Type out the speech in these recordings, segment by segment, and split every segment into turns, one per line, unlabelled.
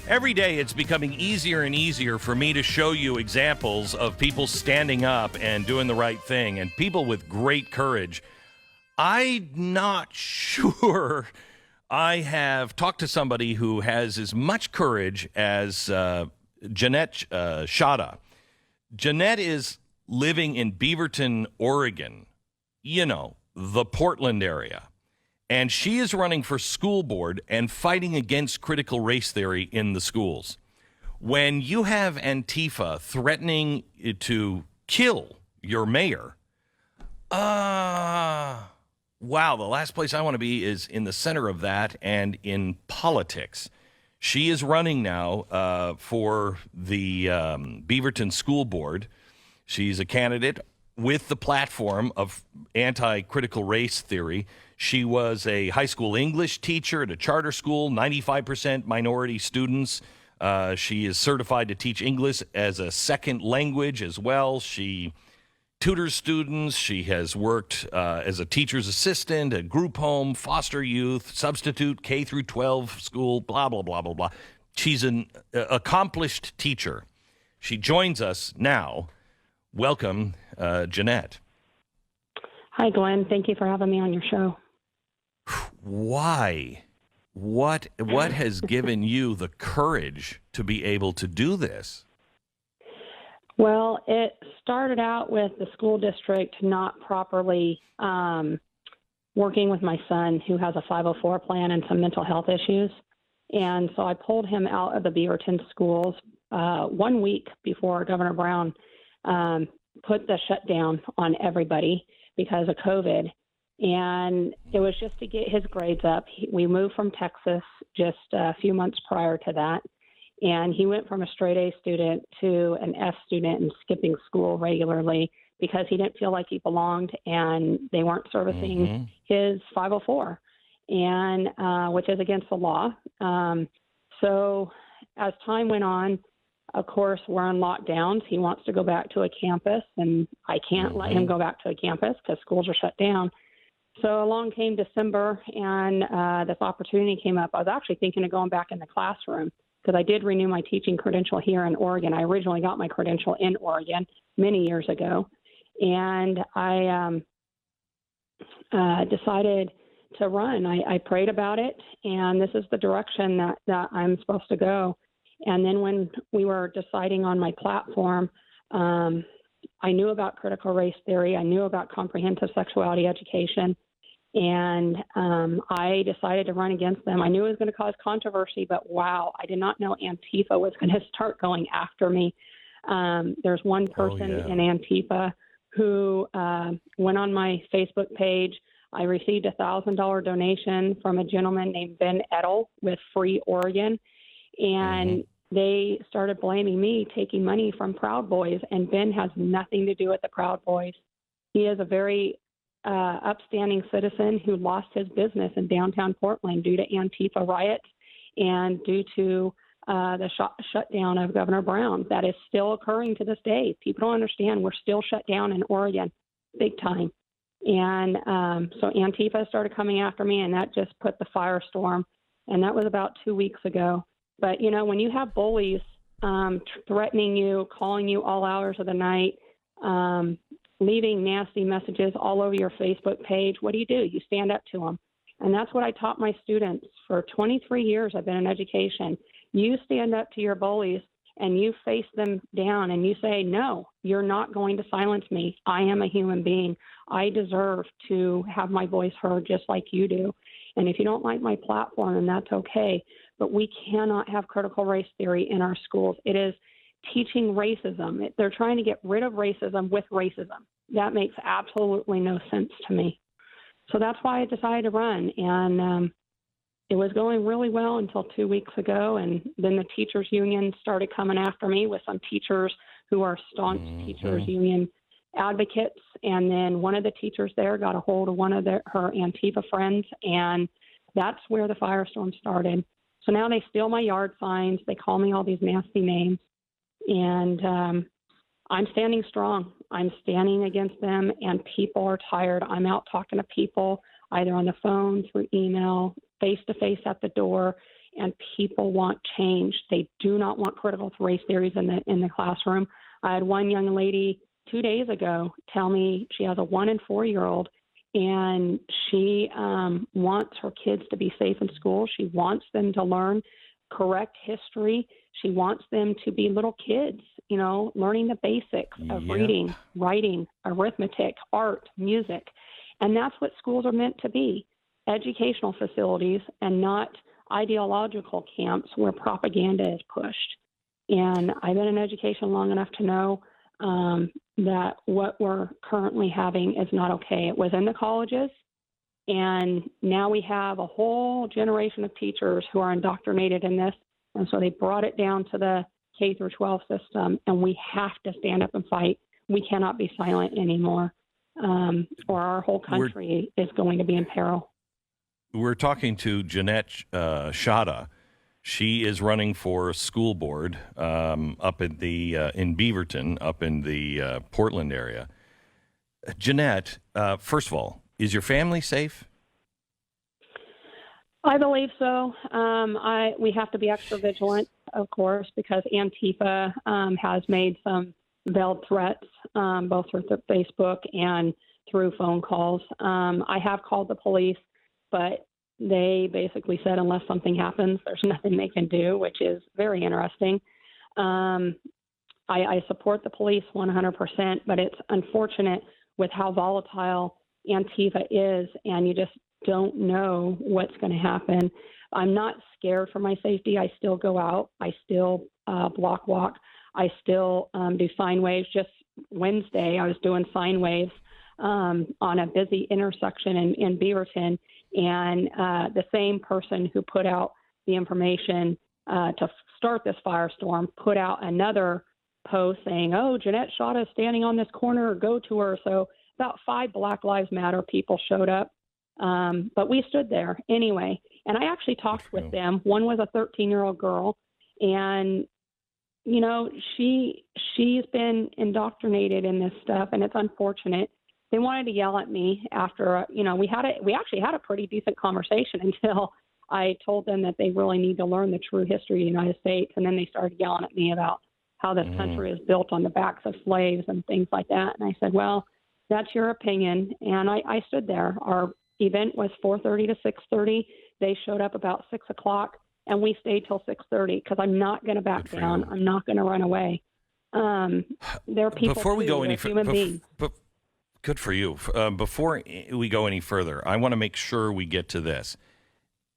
Every day it's becoming easier and easier for me to show you examples of people standing up and doing the right thing and people with great courage. I'm not sure I have talked to somebody who has as much courage as Jeanette Shada. Jeanette is living in Beaverton, Oregon, the Portland area. And she is running for school board and fighting against critical race theory in the schools. When you have Antifa threatening to kill your mayor, wow, the last place I want to be is in the center of that and in politics. She is running now for the Beaverton School Board. She's a candidate with the platform of anti-critical race theory. She was a high school English teacher at a charter school, 95% minority students. She is certified to teach English as a second language as well. She tutors students. She has worked as a teacher's assistant at group home, foster youth, substitute, K through 12 school, blah, blah, blah, blah, blah. She's an accomplished teacher. She joins us now. Welcome, Jeanette.
Hi, Glenn. Thank you for having me on your show.
Why? What has given you the courage to be able to do this?
Well, it started out with the school district not properly working with my son, who has a 504 plan and some mental health issues. And so I pulled him out of the Beaverton schools 1 week before Governor Brown put the shutdown on everybody because of COVID. And it was just to get his grades up. We moved from Texas just a few months prior to that. And he went from a straight A student to an F student and skipping school regularly because he didn't feel like he belonged and they weren't servicing his 504, and which is against the law. So as time went on, of course, we're on lockdowns. He wants to go back to a campus, and I can't let him go back to a campus because schools are shut down. So along came December, and this opportunity came up. I was actually thinking of going back in the classroom because I did renew my teaching credential here in Oregon. I originally got my credential in Oregon many years ago, and I decided to run. I prayed about it, and this is the direction that I'm supposed to go. And then when we were deciding on my platform, I knew about critical race theory. I knew about comprehensive sexuality education. And I decided to run against them. I knew it was going to cause controversy, but wow, I did not know Antifa was going to start going after me. There's one person in Antifa who went on my Facebook page. I received a $1,000 donation from a gentleman named Ben Edel with Free Oregon. And they started blaming me taking money from Proud Boys, and Ben has nothing to do with the Proud Boys. He is a very upstanding citizen who lost his business in downtown Portland due to Antifa riots and due to the shutdown of Governor Brown. That is still occurring to this day. People don't understand we're still shut down in Oregon, big time. And so Antifa started coming after me, and that just put the firestorm. And that was about 2 weeks ago. But, when you have bullies threatening you, calling you all hours of the night, leaving nasty messages all over your Facebook page, what do? You stand up to them. And that's what I taught my students. For 23 years, I've been in education. You stand up to your bullies and you face them down and you say, no, you're not going to silence me. I am a human being. I deserve to have my voice heard just like you do. And if you don't like my platform, then that's okay. But we cannot have critical race theory in our schools. It is teaching racism. They're trying to get rid of racism with racism. That makes absolutely no sense to me. So that's why I decided to run. And it was going really well until 2 weeks ago. And then the teachers union started coming after me with some teachers who are staunch teachers union advocates. And then one of the teachers there got a hold of one of her Antifa friends. And that's where the firestorm started. So now they steal my yard signs. They call me all these nasty names. And I'm standing strong. I'm standing against them, and people are tired. I'm out talking to people either on the phone, through email, face-to-face at the door, and people want change. They do not want critical race theories in the classroom. I had one young lady 2 days ago tell me she has a 1 and 4-year-old, and she wants her kids to be safe in school. She wants them to learn correct history. She wants them to be little kids, learning the basics of reading, writing, arithmetic, art, music. And that's what schools are meant to be, educational facilities and not ideological camps where propaganda is pushed. And I've been in education long enough to know that what we're currently having is not okay. It was in the colleges, and now we have a whole generation of teachers who are indoctrinated in this, and so they brought it down to the K through 12 system, and we have to stand up and fight. We cannot be silent anymore, or our whole country is going to be in peril.
We're talking to Jeanette Shada. She is running for school board up at in Beaverton, up in the Portland area. Jeanette, first of all, is your family safe?
I believe so. We have to be extra vigilant, of course, because Antifa has made some veiled threats, both through Facebook and through phone calls. I have called the police, but they basically said unless something happens, there's nothing they can do, which is very interesting. I support the police 100%, but it's unfortunate with how volatile Antifa is, and you just don't know what's going to happen. I'm not scared for my safety. I still go out. I still block walk. I still do sine waves. Just Wednesday, I was doing sine waves on a busy intersection in Beaverton, and the same person who put out the information to start this firestorm put out another post saying, "Oh, Jeanette Shada is standing on this corner, go to her." So about 5 Black Lives Matter people showed up, but we stood there anyway. And I actually talked with them. One was a 13-year-old girl, and she's been indoctrinated in this stuff, and it's unfortunate. They wanted to yell at me after, we actually had a pretty decent conversation until I told them that they really need to learn the true history of the United States. And then they started yelling at me about how this country is built on the backs of slaves and things like that. And I said, well, that's your opinion. And I stood there. Our event was 4:30 to 6:30. They showed up about 6 o'clock, and we stayed till 6:30 because I'm not going to back down. I'm not going to run away. There are people
Before we go any
human beings.
Good for you. Before we go any further, I want to make sure we get to this.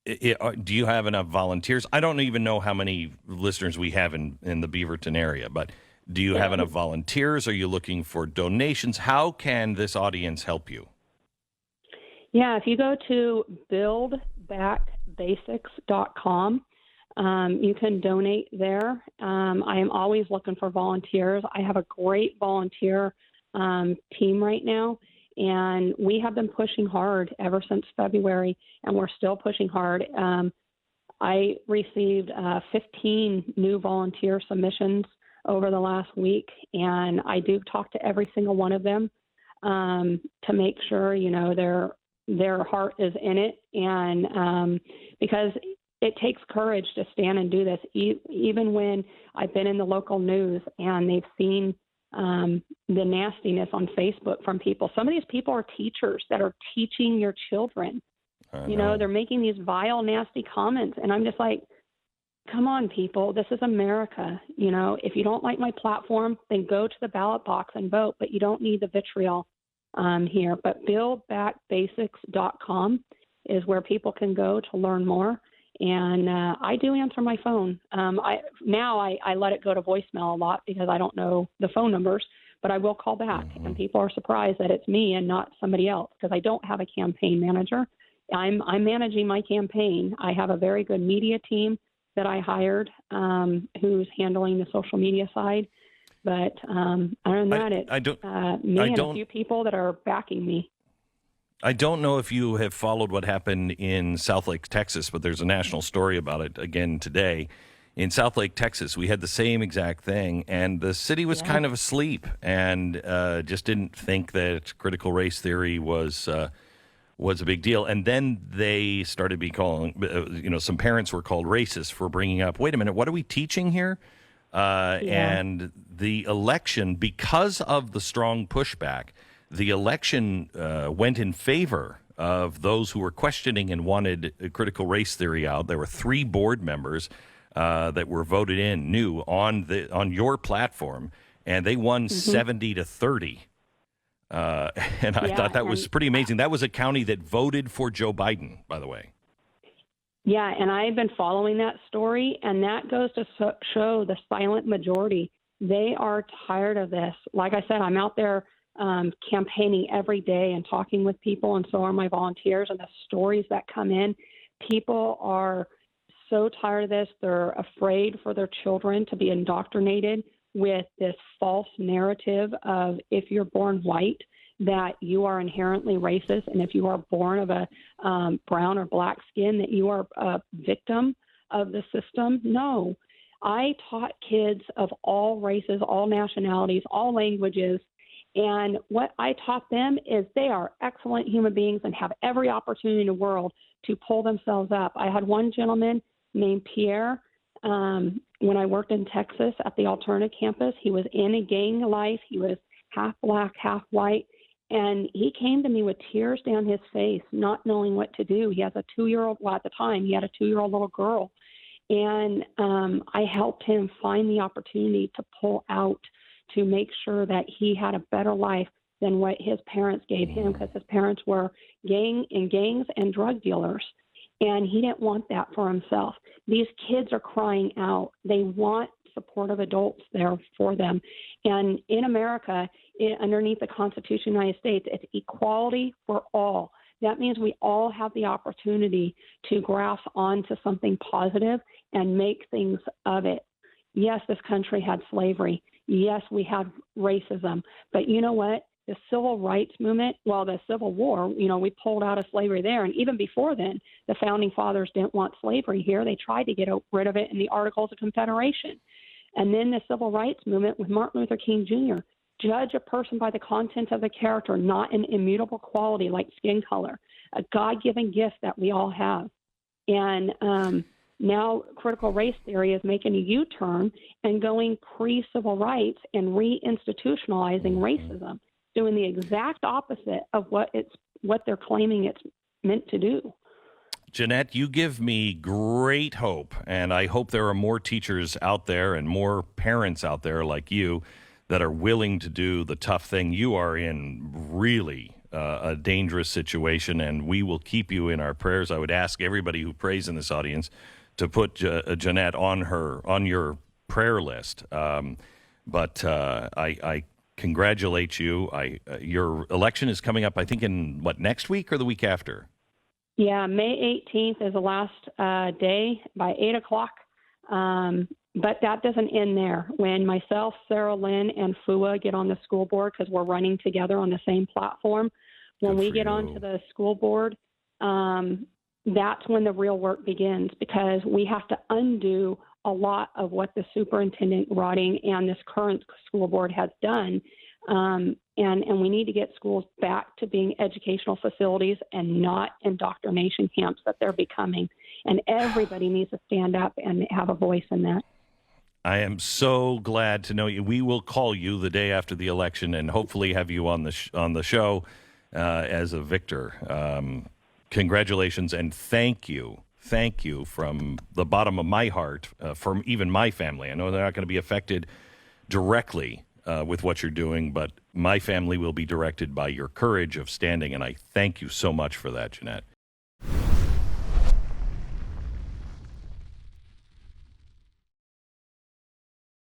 Do you have enough volunteers? I don't even know how many listeners we have in the Beaverton area, but do you have enough volunteers? Are you looking for donations? How can this audience help you?
Yeah, if you go to buildbackbasics.com, you can donate there. I am always looking for volunteers. I have a great volunteer team right now, and we have been pushing hard ever since February, and we're still pushing hard. I received 15 new volunteer submissions over the last week, and I do talk to every single one of them to make sure their heart is in it, and because it takes courage to stand and do this, even when I've been in the local news and they've seen the nastiness on Facebook from people. Some of these people are teachers that are teaching your children. They're making these vile, nasty comments. And I'm just like, come on, people. This is America. If you don't like my platform, then go to the ballot box and vote. But you don't need the vitriol here. But buildbackbasics.com is where people can go to learn more. And I do answer my phone. I let it go to voicemail a lot because I don't know the phone numbers, but I will call back. And people are surprised that it's me and not somebody else because I don't have a campaign manager. I'm managing my campaign. I have a very good media team that I hired who's handling the social media side. But other than that, it's me and a few people that are backing me.
I don't know if you have followed what happened in Southlake, Texas, but there's a national story about it again today. In Southlake, Texas, we had the same exact thing, and the city was kind of asleep and just didn't think that critical race theory was was a big deal. And then they started be calling, some parents were called racist for bringing up, wait a minute, what are we teaching here? And the election, because of the strong pushback, the election went in favor of those who were questioning and wanted critical race theory out. There were 3 board members that were voted in new on your platform, and they won 70-30. And I thought that was pretty amazing. That was a county that voted for Joe Biden, by the way.
Yeah, and I've been following that story, and that goes to show the silent majority. They are tired of this. Like I said, I'm out there campaigning every day and talking with people, and so are my volunteers, and the stories that come in. People are so tired of this. They're afraid for their children to be indoctrinated with this false narrative of if you're born white, that you are inherently racist, and if you are born of a brown or black skin, that you are a victim of the system. No. I taught kids of all races, all nationalities, all languages, and what I taught them is they are excellent human beings and have every opportunity in the world to pull themselves up. I had one gentleman named Pierre. When I worked in Texas at the alternative campus, he was in a gang life. He was half black, half white. And he came to me with tears down his face, not knowing what to do. He has a 2-year-old, well, at the time, he had a 2-year-old little girl. And I helped him find the opportunity to pull out, to make sure that he had a better life than what his parents gave him, because his parents were gangs and drug dealers. And he didn't want that for himself. These kids are crying out. They want supportive adults there for them. And in America, underneath the Constitution of the United States, it's equality for all. That means we all have the opportunity to grasp onto something positive and make things of it. Yes, this country had slavery. Yes, we had racism. But you know what? The civil rights movement, well, the Civil War, we pulled out of slavery there. And even before then, the founding fathers didn't want slavery here. They tried to get rid of it in the Articles of Confederation. And then the civil rights movement with Martin Luther King Jr. Judge a person by the content of the character, not an immutable quality like skin color, a God-given gift that we all have. And now critical race theory is making a U-turn and going pre-civil rights and reinstitutionalizing racism, doing the exact opposite of what they're claiming it's meant to do.
Jeanette, you give me great hope, and I hope there are more teachers out there and more parents out there like you that are willing to do the tough thing. You are in really a dangerous situation, and we will keep you in our prayers. I would ask everybody who prays in this audience to put Jeanette on your prayer list. But I congratulate you. Your election is coming up, I think, in next week or the week after?
Yeah, May 18th is the last day by 8 o'clock. But that doesn't end there. When myself, Sarah Lynn, and Fua get on the school board, because we're running together on the same platform, when we get onto the school board, that's when the real work begins, because we have to undo a lot of what the superintendent Rotting and this current school board has done. And we need to get schools back to being educational facilities and not indoctrination camps that they're becoming. And everybody needs to stand up and have a voice in that.
I am so glad to know you. We will call you the day after the election and hopefully have you on the show as a victor. Congratulations and thank you. Thank you from the bottom of my heart, from even my family. I know they're not going to be affected directly with what you're doing, but my family will be directed by your courage of standing, and I thank you so much for that, Jeanette.